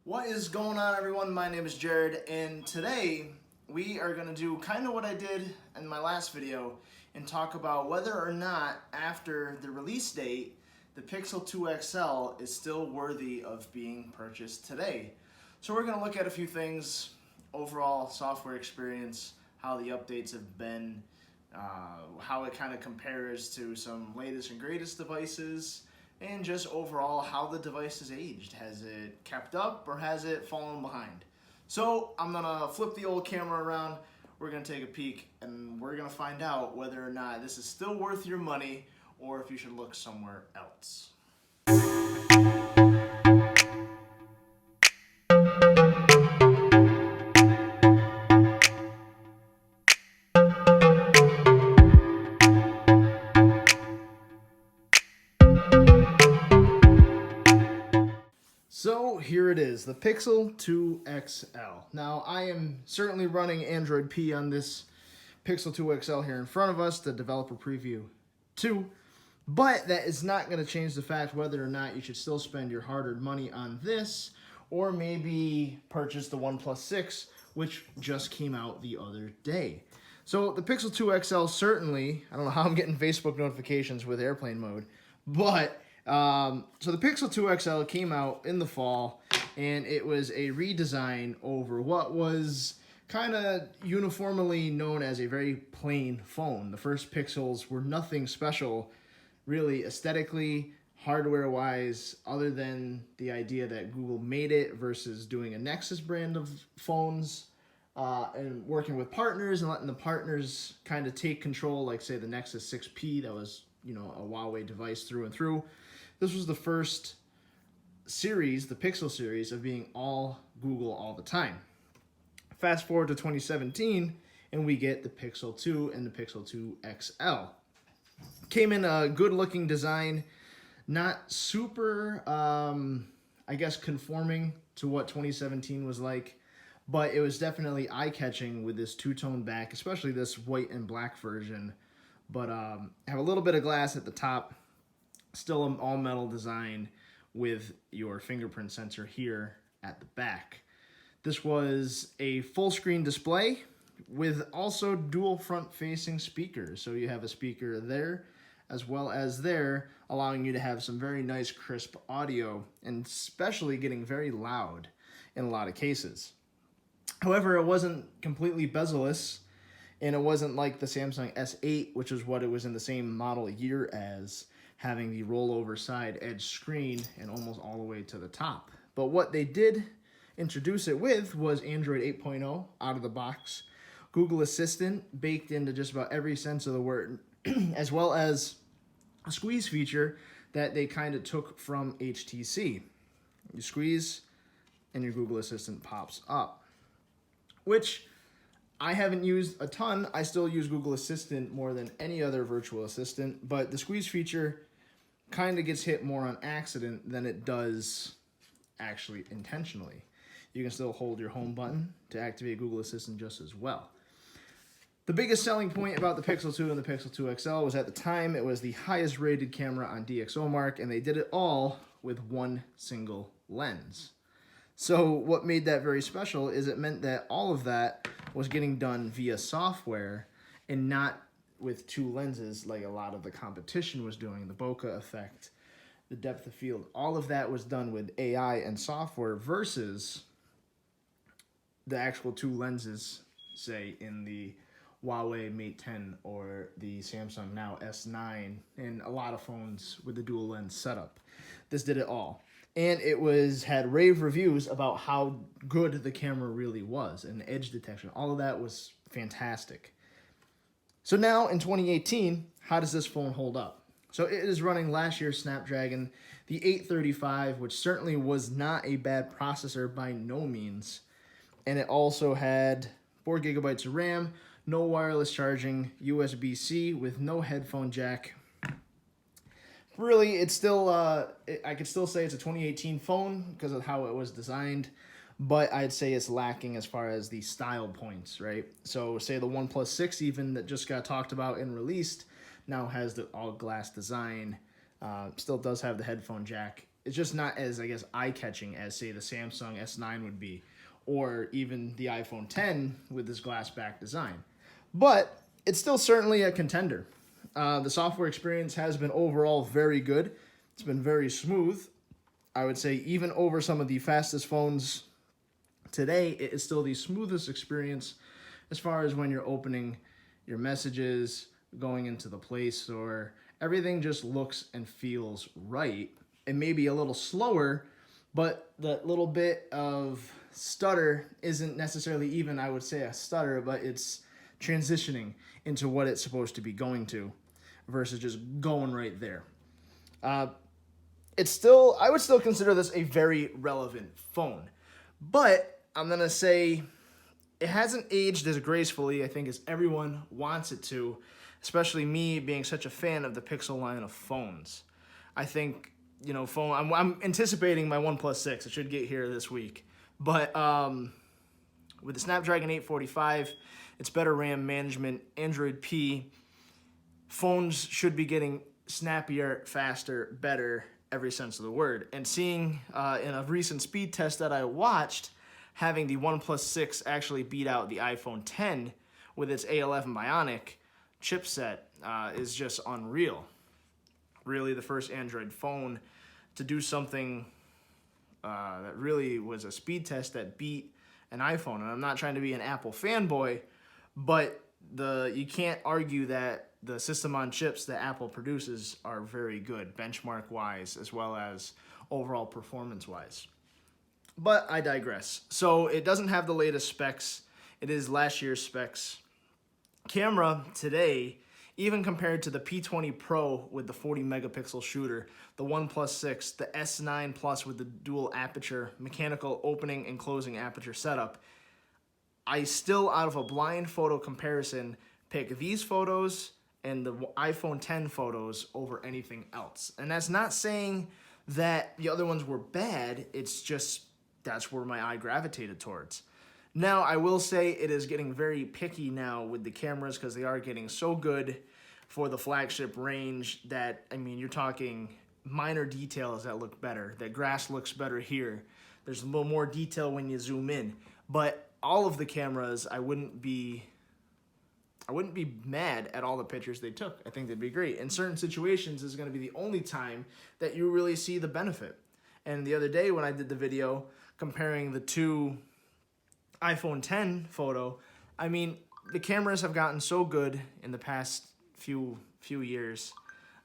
What is going on, everyone? My name is Jared, and today we are going to do kind of what I did in my last video and talk about whether or not after the release date the Pixel 2 XL is still worthy of being purchased today. So we're going to look at a few things: overall software experience, how the updates have been, how it kind of compares to some latest and greatest devices, and just overall how the device has aged. Has it kept up or has it fallen behind? So I'm gonna flip the old camera around, we're gonna take a peek, and we're gonna find out whether or not this is still worth your money or if you should look somewhere else. So here it is, the Pixel 2 XL. Now I am certainly running Android P on this Pixel 2 XL here in front of us, the developer preview 2, but that is not going to change the fact whether or not you should still spend your hard-earned money on this or maybe purchase the OnePlus 6, which just came out the other day. So the Pixel 2 XL certainly, I don't know how I'm getting Facebook notifications with airplane mode, but so the Pixel 2 XL came out in the fall, and it was a redesign over what was kind of uniformly known as a very plain phone. The first Pixels were nothing special, really, aesthetically, hardware-wise, other than the idea that Google made it versus doing a Nexus brand of phones, and working with partners and letting the partners kind of take control, like, say, the Nexus 6P, that was, a Huawei device through and through. This was the first series, the Pixel series, of being all Google all the time. Fast forward to 2017, and we get the Pixel 2 and the Pixel 2 XL. Came in a good-looking design, not super, conforming to what 2017 was like, but it was definitely eye-catching with this two-tone back, especially this white and black version. But have a little bit of glass at the top, still an all-metal design with your fingerprint sensor here at the back. This was a full-screen display with also dual front-facing speakers. So you have a speaker there as well as there, allowing you to have some very nice crisp audio, and especially getting very loud in a lot of cases. However, it wasn't completely bezel-less, and it wasn't like the Samsung S8, which is what it was in the same model year as, having the rollover side edge screen and almost all the way to the top. But what they did introduce it with was Android 8.0 out of the box, Google Assistant baked into just about every sense of the word, as well as a squeeze feature that they kind of took from HTC. You squeeze and your Google Assistant pops up, which I haven't used a ton. I still use Google Assistant more than any other virtual assistant, but the squeeze feature kind of gets hit more on accident than it does actually intentionally. You can still hold your home button to activate Google Assistant just as well. The biggest selling point about the Pixel 2 and the Pixel 2 XL was, at the time, it was the highest rated camera on DxOMark, and they did it all with one single lens. So what made that very special is it meant that all of that was getting done via software and not with two lenses like a lot of the competition was doing, the bokeh effect, the depth of field. All of that was done with AI and software versus the actual two lenses, say, in the Huawei Mate 10 or the Samsung now S9 and a lot of phones with the dual lens setup. This did it all. And it had rave reviews about how good the camera really was, and edge detection. All of that was fantastic. So now in 2018, how does this phone hold up? So it is running last year's Snapdragon, the 835, which certainly was not a bad processor by no means. And it also had 4 gigabytes of RAM, no wireless charging, USB-C with no headphone jack. Really, it's still, I could still say it's a 2018 phone because of how it was designed, but I'd say it's lacking as far as the style points, right? So say the OnePlus 6 even, that just got talked about and released, now has the all-glass design, still does have the headphone jack it's just not as, I guess, eye-catching as, say, the Samsung S9 would be, or even the iPhone 10 with this glass back design. But it's still certainly a contender. The software experience has been overall very good. It's been very smooth. I would say even over some of the fastest phones today, it is still the smoothest experience as far as when you're opening your messages, going into the Play Store. Everything just looks and feels right. It may be a little slower, but that little bit of stutter isn't necessarily even, I would say, a stutter, but it's transitioning into what it's supposed to be going to versus just going right there. It's still, I would still consider this a very relevant phone, but I'm going to say it hasn't aged as gracefully, I think, as everyone wants it to, especially me being such a fan of the Pixel line of phones. I think, I'm anticipating my OnePlus 6. It should get here this week. But with the Snapdragon 845, it's better RAM management, Android P, phones should be getting snappier, faster, better, every sense of the word. And seeing in a recent speed test that I watched, having the OnePlus 6 actually beat out the iPhone 10 with its A11 Bionic chipset is just unreal. Really the first Android phone to do something that really was a speed test that beat an iPhone. And I'm not trying to be an Apple fanboy, but you can't argue that the system on chips that Apple produces are very good, benchmark-wise, as well as overall performance-wise. But I digress. So it doesn't have the latest specs. It is last year's specs. Camera today, even compared to the P20 Pro with the 40 megapixel shooter, the OnePlus 6, the S9 Plus with the dual aperture, mechanical opening and closing aperture setup, I still, out of a blind photo comparison, pick these photos and the iPhone 10 photos over anything else. And that's not saying that the other ones were bad, it's just that's where my eye gravitated towards. Now, I will say it is getting very picky now with the cameras because they are getting so good for the flagship range that, you're talking minor details that look better. That grass looks better here. There's a little more detail when you zoom in. But all of the cameras, I wouldn't be mad at all the pictures they took. I think they'd be great. In certain situations, this is going to be the only time that you really see the benefit. And the other day when I did the video comparing the two iPhone 10 photo, the cameras have gotten so good in the past few years.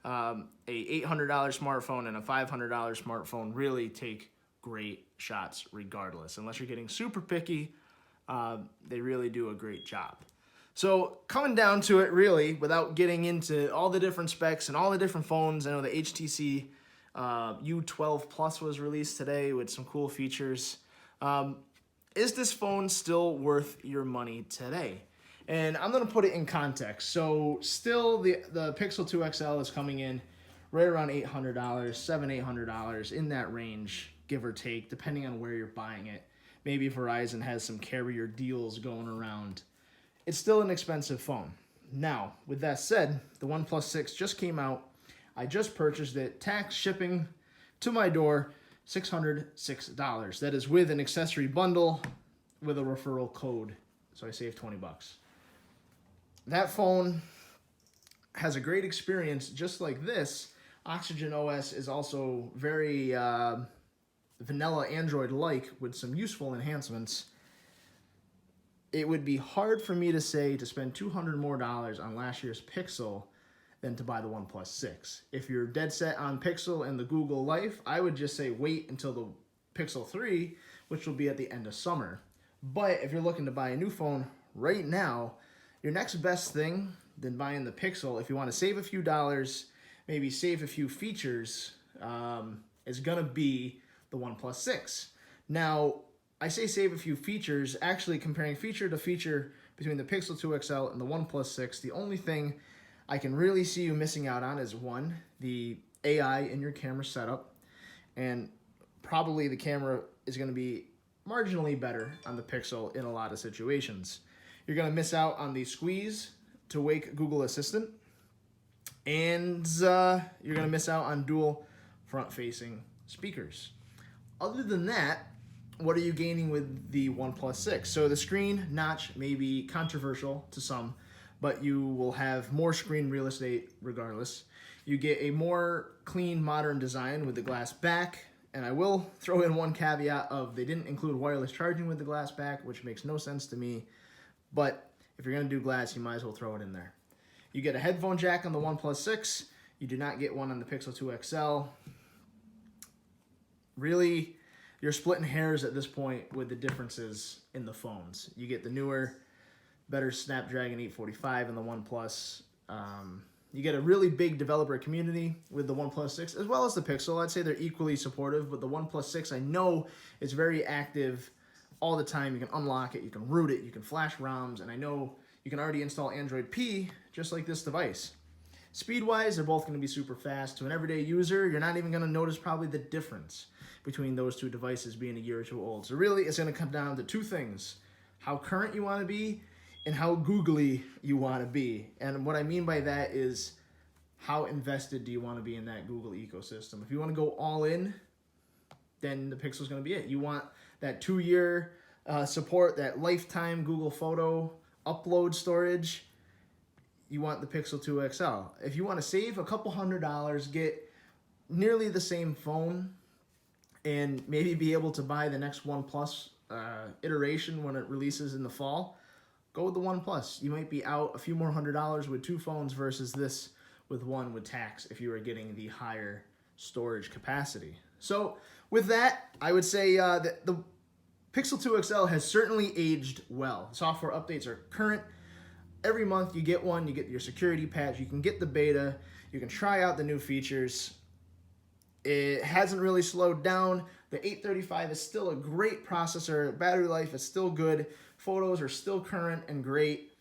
A $800 smartphone and a $500 smartphone really take great shots regardless. Unless you're getting super picky, they really do a great job. So coming down to it, really, without getting into all the different specs and all the different phones, I know the HTC U12 Plus was released today with some cool features. Is this phone still worth your money today? And I'm going to put it in context. So still the Pixel 2 XL is coming in right around $800, $800, in that range, give or take, depending on where you're buying it. Maybe Verizon has some carrier deals going around. It's still an expensive phone. Now, with that said, the OnePlus 6 just came out. I just purchased it, tax shipping to my door, $606. That is with an accessory bundle with a referral code. So I saved 20 bucks. That phone has a great experience just like this. Oxygen OS is also very vanilla Android-like with some useful enhancements. It would be hard for me to say to spend $200 more on last year's Pixel than to buy the OnePlus 6. If you're dead set on Pixel and the Google life, I would just say wait until the Pixel 3, which will be at the end of summer. But if you're looking to buy a new phone right now, your next best thing than buying the Pixel, if you want to save a few dollars, maybe save a few features, is going to be the OnePlus 6. Now, I say save a few features, actually comparing feature to feature between the Pixel 2 XL and the OnePlus 6, the only thing I can really see you missing out on is, one, the AI in your camera setup, and probably the camera is going to be marginally better on the Pixel in a lot of situations. You're going to miss out on the squeeze to wake Google Assistant, and you're going to miss out on dual front-facing speakers. Other than that, what are you gaining with the OnePlus 6? So the screen notch may be controversial to some, but you will have more screen real estate regardless. You get a more clean, modern design with the glass back, and I will throw in one caveat of they didn't include wireless charging with the glass back, which makes no sense to me, but if you're going to do glass, you might as well throw it in there. You get a headphone jack on the OnePlus 6. You do not get one on the Pixel 2 XL. Really, you're splitting hairs at this point with the differences in the phones. You get the newer, better Snapdragon 845 in the OnePlus. You get a really big developer community with the OnePlus 6, as well as the Pixel. I'd say they're equally supportive, but the OnePlus 6, I know, is very active all the time. You can unlock it, you can root it, you can flash ROMs, and I know you can already install Android P just like this device. Speed-wise, they're both going to be super fast. To an everyday user, you're not even going to notice probably the difference between those two devices being a year or two old. So really, it's going to come down to two things: how current you want to be and how googly you want to be. And what I mean by that is, how invested do you want to be in that Google ecosystem? If you want to go all in, then the Pixel's going to be it. You want that 2-year support, that lifetime Google Photo upload storage, you want the Pixel 2 XL. If you want to save a couple $100, get nearly the same phone, and maybe be able to buy the next OnePlus iteration when it releases in the fall, go with the OnePlus. You might be out a few more $100 with two phones versus this with one with tax if you were getting the higher storage capacity. So with that, I would say that the Pixel 2 XL has certainly aged well. Software updates are current. Every month you get one, you get your security patch, you can get the beta, you can try out the new features. It hasn't really slowed down. The 835 is still a great processor. Battery life is still good. Photos are still current and great.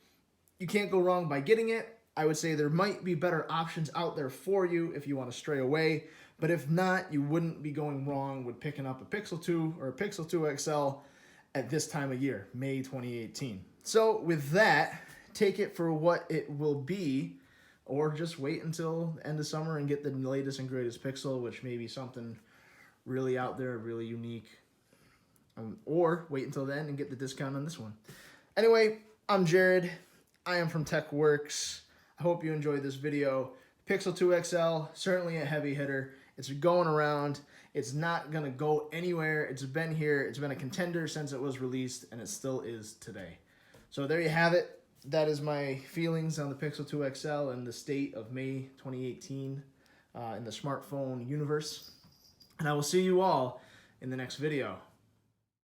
You can't go wrong by getting it. I would say there might be better options out there for you if you want to stray away. But if not, you wouldn't be going wrong with picking up a Pixel 2 or a Pixel 2 XL at this time of year, May 2018. So with that, take it for what it will be, or just wait until the end of summer and get the latest and greatest Pixel, which may be something really out there, really unique. Or wait until then and get the discount on this one. Anyway, I'm Jared. I am from TechWorks. I hope you enjoyed this video. Pixel 2 XL, certainly a heavy hitter. It's going around. It's not going to go anywhere. It's been here. It's been a contender since it was released, and it still is today. So there you have it. That is my feelings on the Pixel 2 XL and the state of May 2018 in the smartphone universe. And I will see you all in the next video.